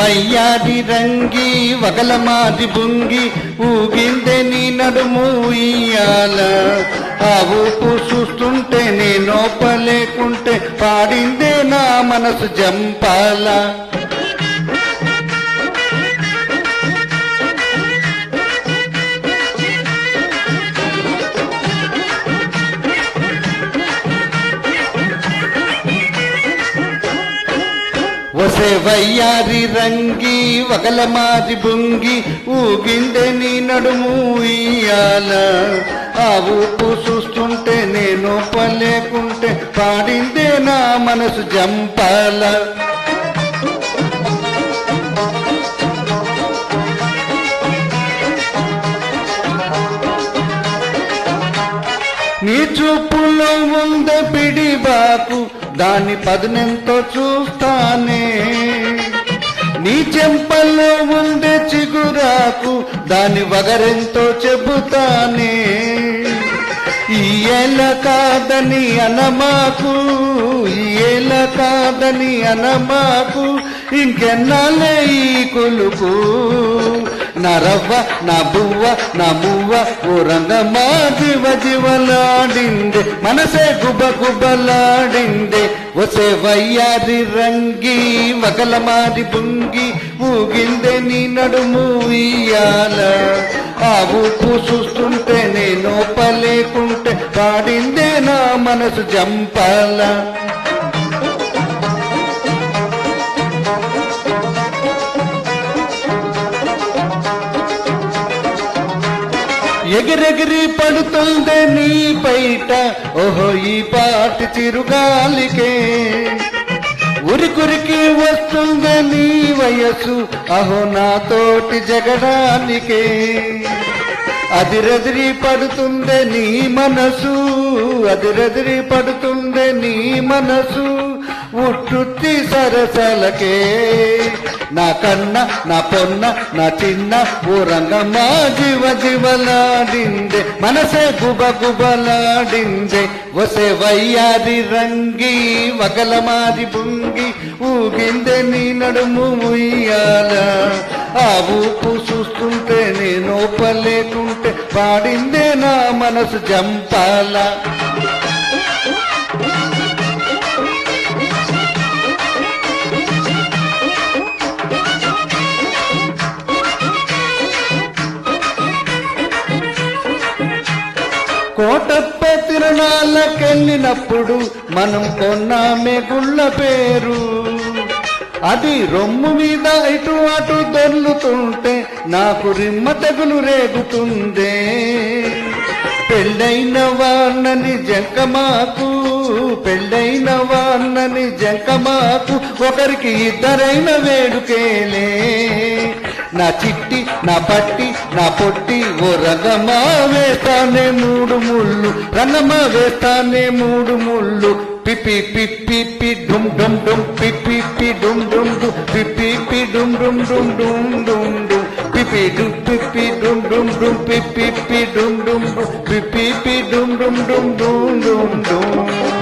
వయ్యాది రంగి వగలమాది బుంగి ఊగిందే నీ నడుము ఇయ్యాల ఆ ఊపు చూస్తుంటే నేనోపలేకుంటే పాడిందే నా మనసు జంపాల ఒసే వయ్యారి రంగి వగలమాది బుంగి ఊగిందే నీ నడుము ఇయ్యాల ఆ ఊపు చూస్తుంటే నేను పలేకుంటే పాడిందే నా మనసు జంపాల నీ చూపులో ఉంద పిడిబాకు దాని పదునెంతో చూస్తానే నీ చెంపల్లో ఉండే చిగురాకు దాని వగరెంతో చెబుతానే ఈ ఏల కాదని అనమాకు ఈ ఏల కాదని అనమాకు ఇంకెన్నాలే ఈ కొలుకు నా రవ్వ నా బువ్వ నా మువ్వ ఓ రంగమా జీవ జీవలాడిందే మనసే గుబ గుబలాడిందే ఒసే వయ్యాది రంగి వగలమాది బుంగి ఊగిందే నీ నడుము ఇయ్యాల ఆ ఊపు చూస్తుంటే నేనోపలేకుంటే పాడిందే నా మనసు జంపాల ఎగిరెగిరి పడుతుందే నీ పైట ఓహో ఈ పాటి చిరుగాలికే ఉరికురికి వస్తుందే నీ వయసు అహో నాతోటి జగడానికే అదిరెదిరి పడుతుందే నీ మనసు అదిరెదిరి పడుతుందే నీ మనసు ఉట్టుత్తి సరసలకే నా కన్న నా పొన్న నా చిన్న ఓ రంగమా జీవ జీవలాడిందే మనసే గుబ గుబలాడిందే ఒసే వయ్యాది రంగి వగలమాది బుంగి ఊగిందే నీ నడుము ఉయ్యాల ఆ ఊపు చూస్తుంటే నేనోపలేకుంటే పాడిందే నా మనసు జంపాల కోటప్ప తిరణాలకెళ్ళినప్పుడు మనం కొన్నామే గుళ్ళ పేరు అది రొమ్ము మీద ఇటు అటు దొర్లుతుంటే నాకు రిమ్మ తెగులు రేగుతుందే పెళ్ళైన వాన్నని జంకమాకు పెళ్ళైన వాన్నని జంకమాకు ఒకరికి ఇద్దరైన వేడుకేలే నా చిట్టి నా పట్టి నా పొట్టి ఓ రంగమా వేస్తానే మూడు ముళ్ళు రంగమా వేస్తానే మూడు ముళ్ళు పిపి పిప్పి పి డుమ్ డుమ్ డుమ్ పిపి పి డుమ్ డుమ్ డు పిపి పి డుమ్ డుమ్ డుమ్ డుమ్ డుమ్ డుమ్ పిపి డు పిపి డుమ్ డుమ్ డుమ్ పిపి పి డుమ్ డుమ్ డు పిపి పి డుమ్ డుమ్ డుమ్ డుమ్ డుమ్ డుమ్